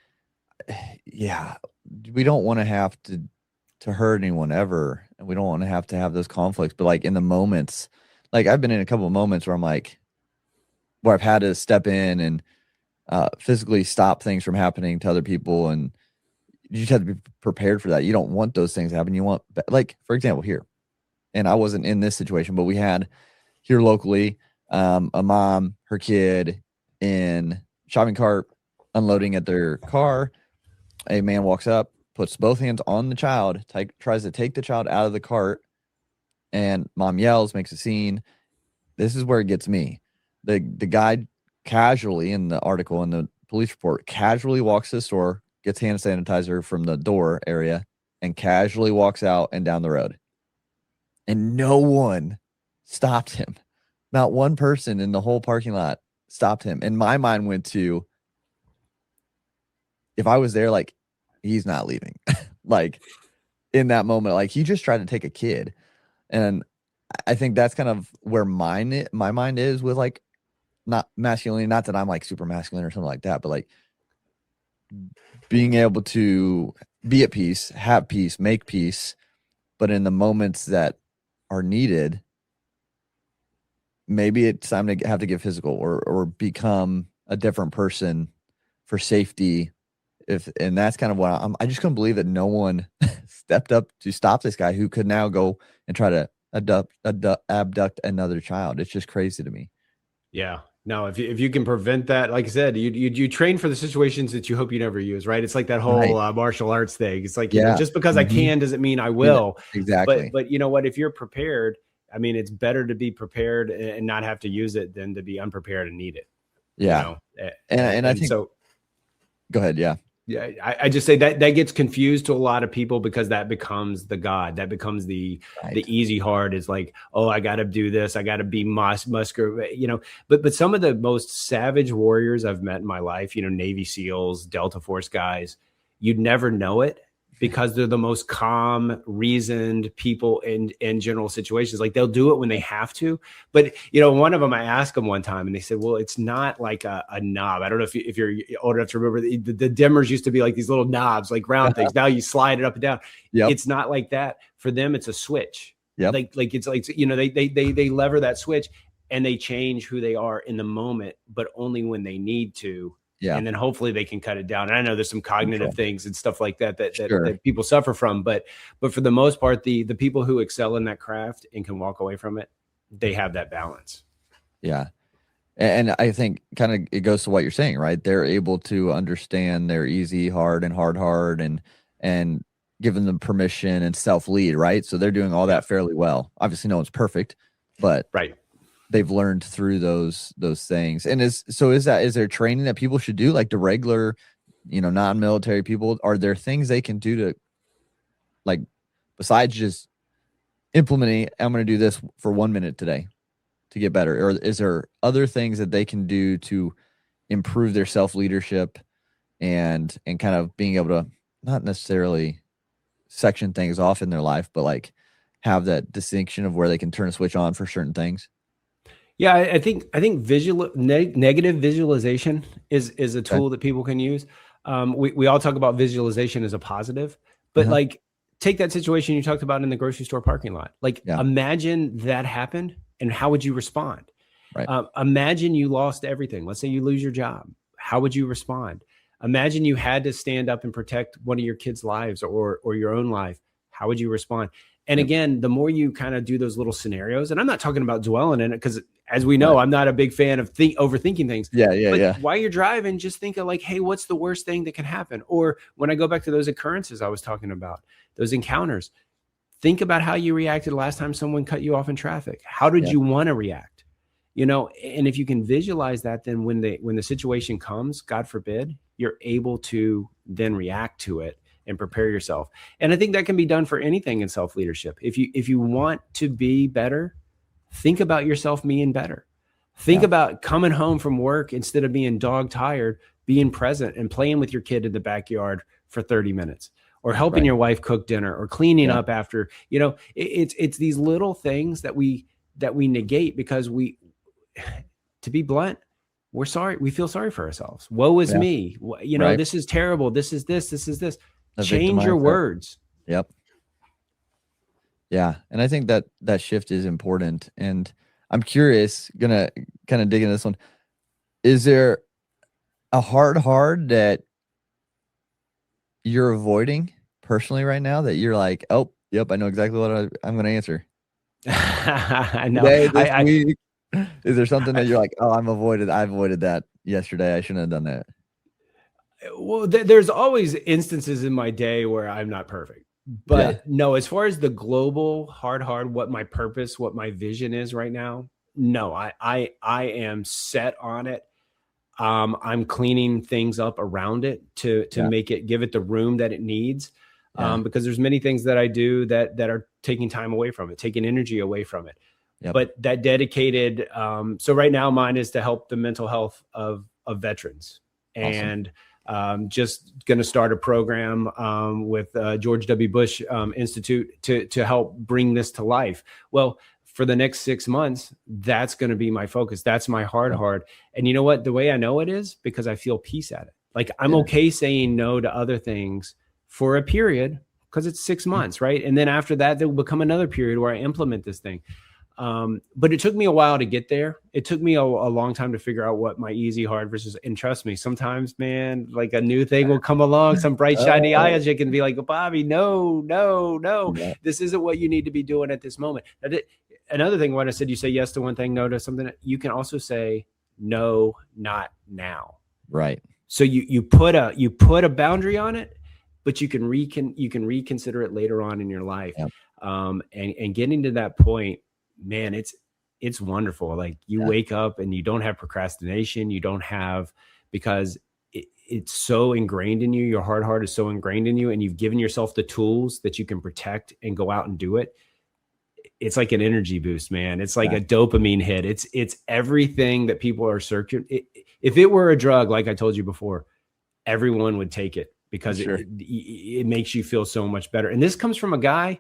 we don't want to have to hurt anyone ever. And we don't want to have those conflicts. But like in the moments, like I've been in a couple of moments where I'm like, where I've had to step in and physically stop things from happening to other people. And you just have to be prepared for that. You don't want those things to happen. You want, like, for example, here, and I wasn't in this situation, but we had here locally, a mom, her kid in shopping cart, unloading at their car. A man walks up, puts both hands on the child, tries to take the child out of the cart, and mom yells, makes a scene. This is where it gets me. The guy casually, in the article, in the police report, casually walks to the store, gets hand sanitizer from the door area, and casually walks out and down the road. And no one stopped him. Not one person in the whole parking lot stopped him. And my mind went to, if I was there, like, he's not leaving. Like, in that moment, like, he just tried to take a kid. And I think that's kind of where my mind is with, like, not masculinity. Not that I'm like super masculine or something like that, but like being able to be at peace, have peace, make peace, but in the moments that are needed, maybe it's time to have to get physical or become a different person for safety. And that's kind of what I just couldn't believe that no one stepped up to stop this guy who could now go and try to abduct another child. It's just crazy to me. Yeah. No, if you can prevent that, like I said, you train for the situations that you hope you never use, right? It's like that whole martial arts thing. It's like, just because I can doesn't mean I will. Yeah, exactly. But you know what? If you're prepared, I mean, it's better to be prepared and not have to use it than to be unprepared and need it. Yeah. You know, And I think, so go ahead. Yeah. yeah, I just say that gets confused to a lot of people because that becomes the God, that becomes the Right. easy hard is like, oh, I got to do this, I got to be muscular, you know. But some of the most savage warriors I've met in my life, you know, Navy SEALs, Delta Force guys, you'd never know it because they're the most calm, reasoned people in general situations. Like they'll do it when they have to. But, you know, one of them, I asked them one time and they said, well, it's not like a knob. I don't know if you're old enough to remember the dimmers used to be like these little knobs, like round things. Now you slide it up and down. Yep. It's not like that. For them, it's a switch. Yep. Like it's like, you know, they lever that switch and they change who they are in the moment, but only when they need to. Yeah. And then hopefully they can cut it down. And I know there's some cognitive things and stuff like that Sure. that people suffer from, but for the most part, the people who excel in that craft and can walk away from it, they have that balance. Yeah. And I think kind of it goes to what you're saying, right? They're able to understand their easy, hard, and hard, and giving them permission and self-lead, right? So they're doing all that fairly well. Obviously, no one's perfect, but right. They've learned through those things. And is there training that people should do, like the regular, you know, non-military people? Are there things they can do to, like, besides just implementing, I'm going to do this for 1 minute today to get better? Or is there other things that they can do to improve their self-leadership and kind of being able to not necessarily section things off in their life, but like have that distinction of where they can turn a switch on for certain things? Yeah, I think negative visualization is a tool that people can use. We all talk about visualization as a positive, but like take that situation you talked about in the grocery store parking lot. Like imagine that happened, and how would you respond? Right. Imagine you lost everything. Let's say you lose your job. How would you respond? Imagine you had to stand up and protect one of your kids' lives or your own life. How would you respond? And again, the more you kind of do those little scenarios, and I'm not talking about dwelling in it because, as we know, I'm not a big fan of overthinking things. But while you're driving, just think of like, hey, what's the worst thing that can happen? Or when I go back to those occurrences I was talking about, those encounters, think about how you reacted last time someone cut you off in traffic. How did you want to react? You know, and if you can visualize that, then when the situation comes, God forbid, you're able to then react to it and prepare yourself. And I think that can be done for anything in self-leadership. If you want to be better, think about yourself being better. Think about coming home from work, instead of being dog tired, being present and playing with your kid in the backyard for 30 minutes or helping your wife cook dinner or cleaning up after, you know, it's these little things that we negate because to be blunt, we're sorry. We feel sorry for ourselves. Woe is me. You know, this is terrible. This is this. Change your words. Yep. Yeah. And I think that shift is important. And I'm curious, gonna kind of dig into this one. Is there a hard that you're avoiding personally right now that you're like, oh, yep, I know exactly what I'm going to answer? I know. Today, this week, is there something that you're like, oh, I avoided that yesterday. I shouldn't have done that. Well, there's always instances in my day where I'm not perfect, but no, as far as the global hard, what my purpose, what my vision is right now, no, I am set on it. I'm cleaning things up around it to make it, give it the room that it needs. Because there's many things that I do that are taking time away from it, taking energy away from it. But that dedicated, so right now mine is to help the mental health of veterans. And just going to start a program with George W. Bush Institute to help bring this to life. Well, for the next 6 months, that's going to be my focus. That's my hard. And you know what? The way I know it is because I feel peace at it. Like I'm okay saying no to other things for a period because it's 6 months, right? And then after that, there will become another period where I implement this thing. But it took me a while to get there. It took me a long time to figure out what my easy, hard versus, and trust me, sometimes, man, like a new thing will come along, some bright, shiny object can be like, Bobby, no, this isn't what you need to be doing at this moment. Another thing, when I said you say yes to one thing, no to something, you can also say no, not now. Right. So you put a boundary on it, but you can reconsider it later on in your life. And getting to that point, man, it's wonderful. Like you Yeah. wake up and you don't have procrastination. You don't have, because it's so ingrained in you. Your hard heart is so ingrained in you, and you've given yourself the tools that you can protect and go out and do it. It's like an energy boost, man. It's like a dopamine hit. It's everything that people are searching. If it were a drug, like I told you before, everyone would take it, because it makes you feel so much better. And this comes from a guy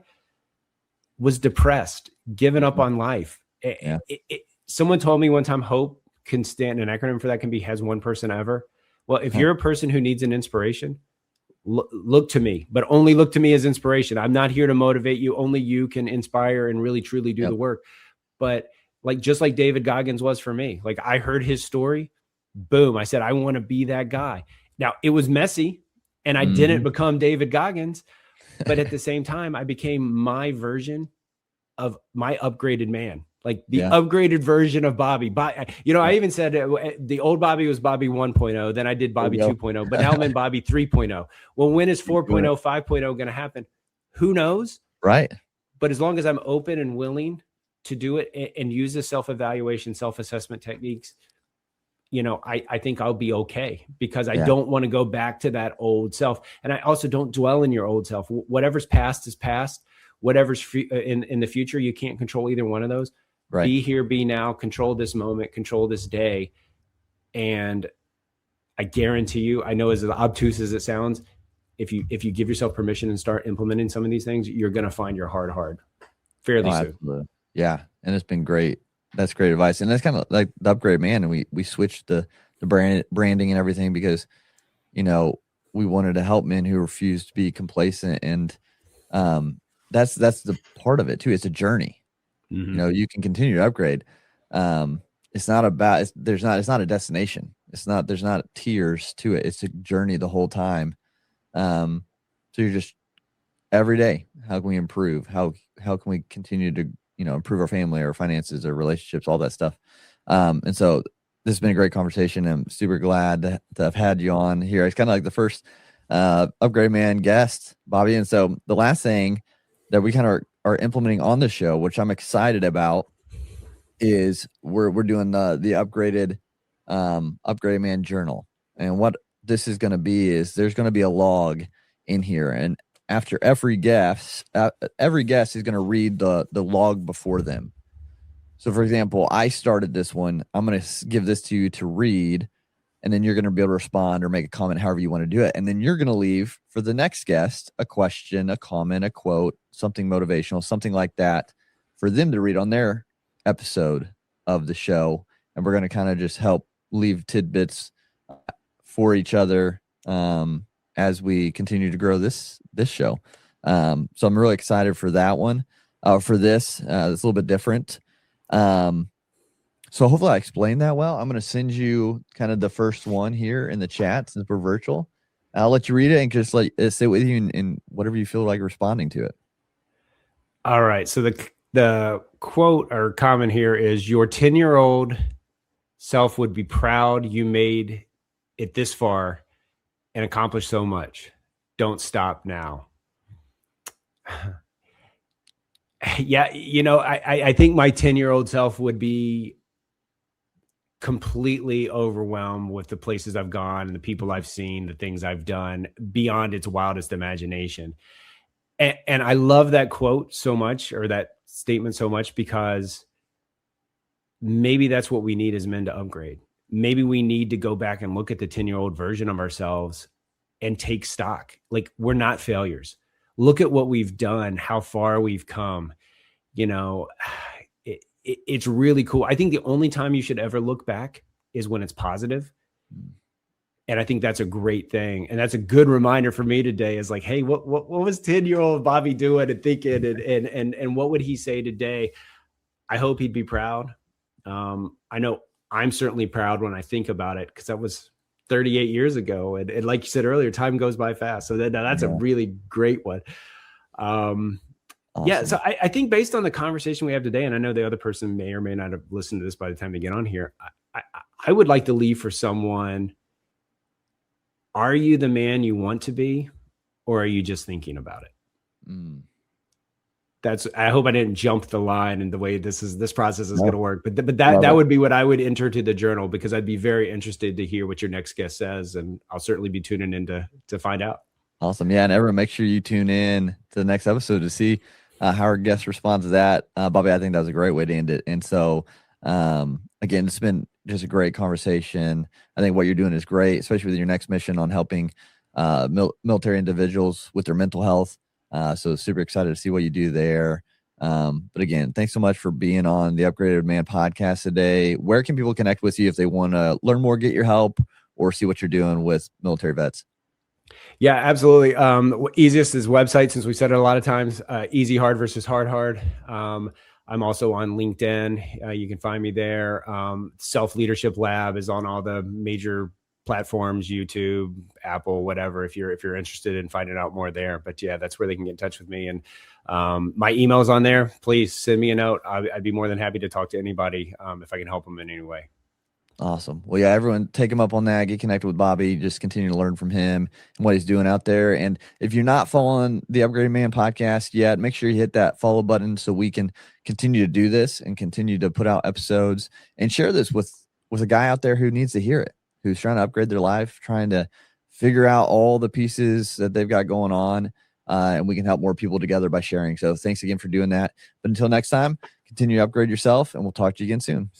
was depressed, given up on life. Someone told me one time, hope can stand, an acronym for that can be has one person ever. Well, if you're a person who needs an inspiration, look to me, but only look to me as inspiration. I'm not here to motivate you. Only you can inspire and really, truly do the work. But like, just like David Goggins was for me, like I heard his story, boom. I said, I want to be that guy. Now it was messy and I didn't become David Goggins, but at the same time, I became my version of my upgraded man. Like the upgraded version of Bobby. You know, I even said the old Bobby was Bobby 1.0. Then I did Bobby 2.0, but now I'm in Bobby 3.0. Well, when is 4.0, 5.0 going to happen? Who knows? Right. But as long as I'm open and willing to do it and use the self-evaluation, self-assessment techniques, you know, I think I'll be okay, because I don't want to go back to that old self. And I also don't dwell in your old self. Whatever's past is past. Whatever's in the future, you can't control either one of those. Right. Be here, be now, control this moment, control this day. And I guarantee you, I know as obtuse as it sounds, if you give yourself permission and start implementing some of these things, you're going to find your hard fairly soon. Absolutely. Yeah. And it's been great. That's great advice. And that's kind of like the upgrade, man. And we switched the branding and everything because, you know, we wanted to help men who refuse to be complacent. And that's the part of it too. It's a journey. You know, you can continue to upgrade. It's not about, it's not a destination. There's not tiers to it. It's a journey the whole time. So you're just every day, how can we improve? How can we continue to, you know, improve our family, our finances, our relationships, all that stuff. And so this has been a great conversation. I'm super glad to have had you on here. It's kind of like the first Upgrade Man guest, Bobby. And so the last thing that we kind of are implementing on the show, which I'm excited about, is we're doing the upgraded Upgrade Man journal. And what this is going to be is there's going to be a log in here, and after every guest is going to read the log before them. So for example, I started this one. I'm going to give this to you to read, and then you're going to be able to respond or make a comment however you want to do it. And then you're going to leave for the next guest a question, a comment, a quote, something motivational, something like that for them to read on their episode of the show. And we're going to kind of just help leave tidbits for each other as we continue to grow this show. So I'm really excited for that one. For this, it's a little bit different. So hopefully I explained that well. I'm going to send you kind of the first one here in the chat since we're virtual. I'll let you read it and just let it sit with you in whatever you feel like responding to it. All right. So the quote or comment here is, your 10-year-old self would be proud you made it this far and accomplished so much. Don't stop now. Yeah. You know, I think my 10-year-old self would be completely overwhelmed with the places I've gone and the people I've seen, the things I've done beyond its wildest imagination. And I love that quote so much, or that statement so much, because maybe that's what we need as men to upgrade. Maybe we need to go back and look at the 10-year-old version of ourselves and take stock. Like, we're not failures. Look at what we've done, how far we've come. You know, it's really cool. I think the only time you should ever look back is when it's positive. And I think that's a great thing. And that's a good reminder for me today, is like, hey, what was 10-year-old Bobby doing and thinking, and what would he say today? I hope he'd be proud. I know I'm certainly proud when I think about it, because that was 38 years ago. And like you said earlier, time goes by fast. So that's a really great one. Awesome. Yeah. So I think based on the conversation we have today, and I know the other person may or may not have listened to this by the time they get on here, I would like to leave for someone. Are you the man you want to be, or are you just thinking about it? I hope I didn't jump the line in the way this process is going to work, but Love that it. would be what I would enter to the journal, because I'd be very interested to hear what your next guest says, and I'll certainly be tuning in to find out. Awesome. Yeah. And everyone, make sure you tune in to the next episode to see how our guest responds to that. Bobby, I think that was a great way to end it. And so, again, it's been just a great conversation. I think what you're doing is great, especially with your next mission on helping military individuals with their mental health. So super excited to see what you do there. But again, thanks so much for being on the Upgraded Man podcast today. Where can people connect with you if they want to learn more, get your help, or see what you're doing with military vets? Yeah, absolutely. Easiest is website, since we said it a lot of times. Easy hard versus hard. I'm also on LinkedIn. You can find me there. Self Leadership Lab is on all the major platforms, YouTube, Apple, whatever, if you're interested in finding out more there. But yeah, that's where they can get in touch with me. And my email's on there. Please send me a note. I'd be more than happy to talk to anybody if I can help them in any way. Awesome. Well, yeah, everyone take him up on that. Get connected with Bobby. Just continue to learn from him and what he's doing out there. And if you're not following the Upgraded Man podcast yet, make sure you hit that follow button so we can continue to do this and continue to put out episodes and share this with a guy out there who needs to hear it, who's trying to upgrade their life, trying to figure out all the pieces that they've got going on. And we can help more people together by sharing. So thanks again for doing that. But until next time, continue to upgrade yourself, and we'll talk to you again soon.